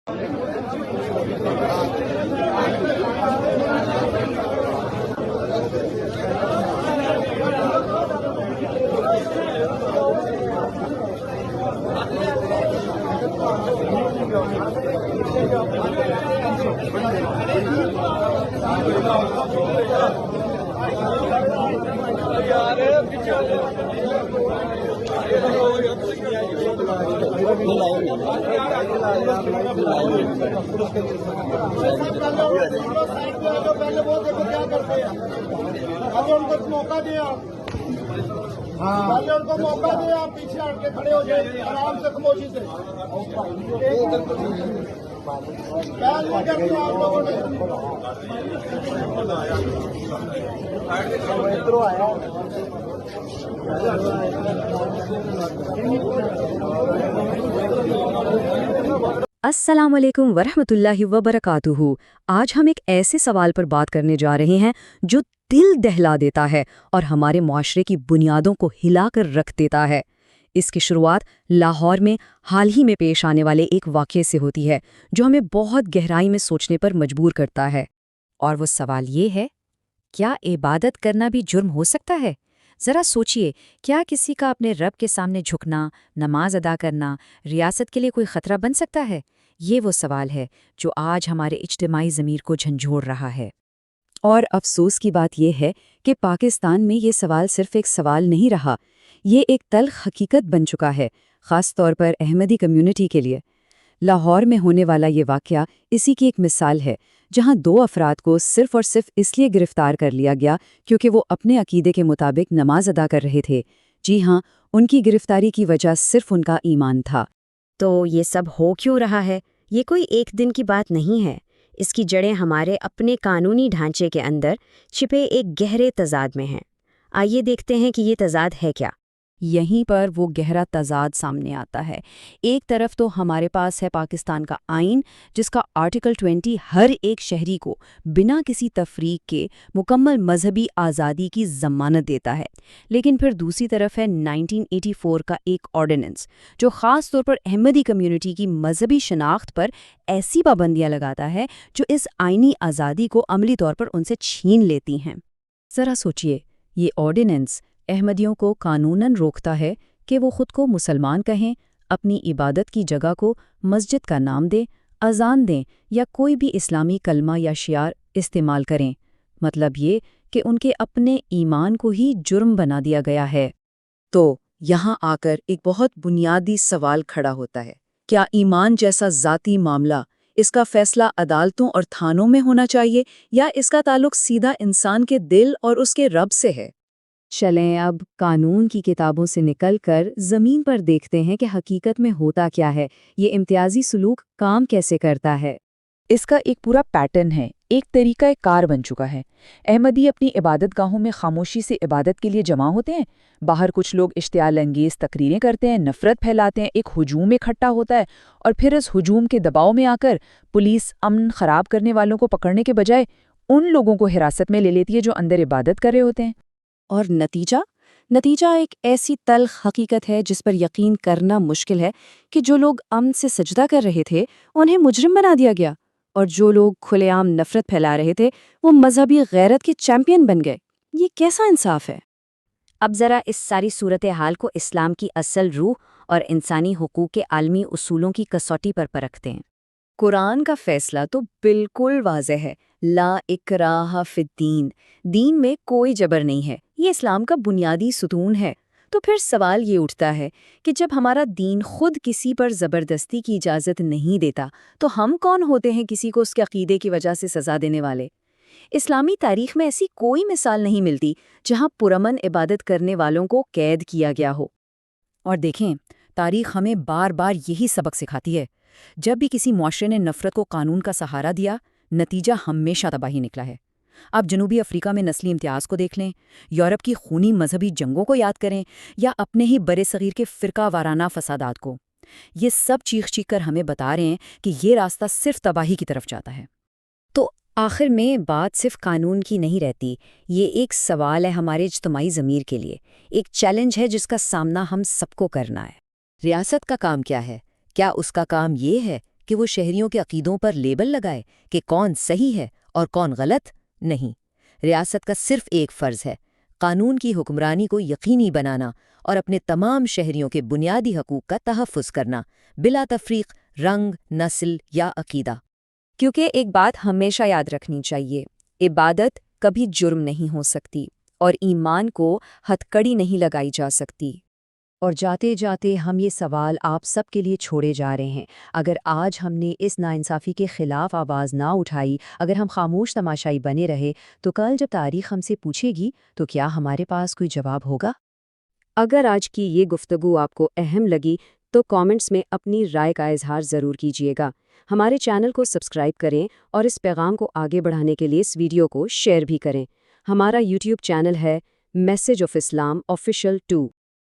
पहले वो देखो क्या करते हैं। अगर उनको मौका दिया, पहले उनको मौका दिया, आप पीछे हट के खड़े हो जाए आराम से खामोशी से। क्या नहीं करते आप लोगों ने। अस्सलाम वालेकुम वरहमतुल्लाहि वबरकातुहू। आज हम एक ऐसे सवाल पर बात करने जा रहे हैं जो दिल दहला देता है और हमारे मुआशरे की बुनियादों को हिलाकर रख देता है। इसकी शुरुआत लाहौर में हाल ही में पेश आने वाले एक वाक़ये से होती है जो हमें बहुत गहराई में सोचने पर मजबूर करता है। और वो सवाल ये है, क्या इबादत करना भी जुर्म हो सकता है? ज़रा सोचिए, क्या किसी का अपने रब के सामने झुकना, नमाज अदा करना, रियासत के लिए कोई ख़तरा बन सकता है? ये वो सवाल है जो आज हमारे इज्तिमाई ज़मीर को झंझोड़ रहा है। और अफसोस की बात यह है कि पाकिस्तान में ये सवाल सिर्फ एक सवाल नहीं रहा, ये एक तल्ख़ हकीकत बन चुका है, ख़ास तौर पर अहमदी कम्युनिटी के लिए। लाहौर में होने वाला ये वाक़या इसी की एक मिसाल है, जहां 2 अफराद को सिर्फ और सिर्फ इसलिए गिरफ्तार कर लिया गया क्योंकि वो अपने अकीदे के मुताबिक नमाज अदा कर रहे थे। जी हाँ, उनकी गिरफ्तारी की वजह सिर्फ उनका ईमान था। तो ये सब हो क्यों रहा है? ये कोई एक दिन की बात नहीं है। इसकी जड़ें हमारे अपने कानूनी ढांचे के अंदर छिपे एक गहरे तज़ाद में हैं। आइए देखते हैं कि ये तज़ाद है क्या। यहीं पर वो गहरा तज़ाद सामने आता है। एक तरफ तो हमारे पास है पाकिस्तान का आइन, जिसका आर्टिकल 20 हर एक शहरी को बिना किसी तफरीक के मुकम्मल मजहबी आज़ादी की ज़मानत देता है। लेकिन फिर दूसरी तरफ है 1984 का एक ऑर्डिनेंस, जो ख़ास तौर पर अहमदी कम्युनिटी की मजहबी शनाख्त पर ऐसी पाबंदियाँ लगाता है जो इस आइनी आज़ादी को अमली तौर पर उनसे छीन लेती हैं। ज़रा सोचिए, ये ऑर्डिनेंस अहमदियों को कानूनन रोकता है कि वो खुद को मुसलमान कहें, अपनी इबादत की जगह को मस्जिद का नाम दें, अजान दें या कोई भी इस्लामी कलमा या शियार इस्तेमाल करें। मतलब ये कि उनके अपने ईमान को ही जुर्म बना दिया गया है। तो यहाँ आकर एक बहुत बुनियादी सवाल खड़ा होता है, क्या ईमान जैसा ज़ाती मामला, इसका फैसला अदालतों और थानों में होना चाहिए या इसका ताल्लुक सीधा इंसान के दिल और उसके रब से है? चलें अब कानून की किताबों से निकलकर ज़मीन पर देखते हैं कि हकीकत में होता क्या है, ये इम्तियाजी सुलूक काम कैसे करता है। इसका एक पूरा पैटर्न है, एक तरीका कार बन चुका है। अहमदी अपनी इबादत गाहों में खामोशी से इबादत के लिए जमा होते हैं। बाहर कुछ लोग इश्तियाल अंगेज़ तकरीरें करते हैं, नफ़रत फैलाते हैं, एक हुजूम इकट्ठा होता है और फिर इस हुजूम के दबाव में आकर पुलिस अमन ख़राब करने वालों को पकड़ने के बजाय उन लोगों को हिरासत में ले लेती है जो अंदर इबादत कर रहे होते हैं। और नतीजा एक ऐसी तल्ख़ हकीकत है जिस पर यकीन करना मुश्किल है कि जो लोग अमन से सजदा कर रहे थे उन्हें मुजरिम बना दिया गया, और जो लोग खुलेआम नफ़रत फैला रहे थे वो मजहबी गैरत के चैंपियन बन गए। ये कैसा इंसाफ है? अब ज़रा इस सारी सूरत हाल को इस्लाम की असल रूह और इंसानी हुकूक के आलमी उसूलों की कसौटी पर परखते हैं। कुरान का फैसला तो बिल्कुल वाज़ेह है, ला इकराह फिद्दीन, दीन में कोई जबर नहीं है, ये इस्लाम का बुनियादी सुतून है। तो फिर सवाल ये उठता है कि जब हमारा दीन खुद किसी पर ज़बरदस्ती की इजाज़त नहीं देता तो हम कौन होते हैं किसी को उसके अक़ीदे की वजह से सज़ा देने वाले? इस्लामी तारीख़ में ऐसी कोई मिसाल नहीं मिलती जहाँ पुरअमन इबादत करने वालों को कैद किया गया हो। और देखें, तारीख़ हमें बार बार यही सबक सिखाती है, जब भी किसी मुआशरे ने नफ़रत को कानून का सहारा दिया, नतीजा हमेशा तबाही निकला है। आप जनूबी अफ्रीका में नस्ली इम्तियाज़ को देख लें, यूरोप की खूनी मजहबी जंगों को याद करें या अपने ही बड़े सग़ीर के फ़िरका वाराना फसादात को। ये सब चीख कर हमें बता रहे हैं कि ये रास्ता सिर्फ तबाही की तरफ जाता है। तो आखिर में बात सिर्फ कानून की नहीं रहती, ये एक सवाल है हमारे इज्तिमाई ज़मीर के लिए, एक चैलेंज है जिसका सामना हम सबको करना है। रियासत का काम क्या है? क्या उसका काम ये है کہ وہ شہریوں کے عقیدوں پر لیبل لگائے کہ کون صحیح ہے اور کون غلط؟ نہیں، ریاست کا صرف ایک فرض ہے، قانون کی حکمرانی کو یقینی بنانا اور اپنے تمام شہریوں کے بنیادی حقوق کا تحفظ کرنا، بلا تفریق رنگ، نسل یا عقیدہ۔ کیونکہ ایک بات ہمیشہ یاد رکھنی چاہیے، عبادت کبھی جرم نہیں ہو سکتی اور ایمان کو ہتھکڑی نہیں لگائی جا سکتی۔ اور جاتے جاتے ہم یہ سوال آپ سب کے لیے چھوڑے جا رہے ہیں، اگر آج ہم نے اس ناانصافی کے خلاف آواز نہ اٹھائی، اگر ہم خاموش تماشائی بنے رہے، تو کل جب تاریخ ہم سے پوچھے گی تو کیا ہمارے پاس کوئی جواب ہوگا؟ اگر آج کی یہ گفتگو آپ کو اہم لگی تو کامنٹس میں اپنی رائے کا اظہار ضرور کیجیے گا۔ ہمارے چینل کو سبسکرائب کریں اور اس پیغام کو آگے بڑھانے کے لیے اس ویڈیو کو شیئر بھی کریں۔ ہمارا یوٹیوب چینل ہے میسج آف اسلام آفیشیل 2۔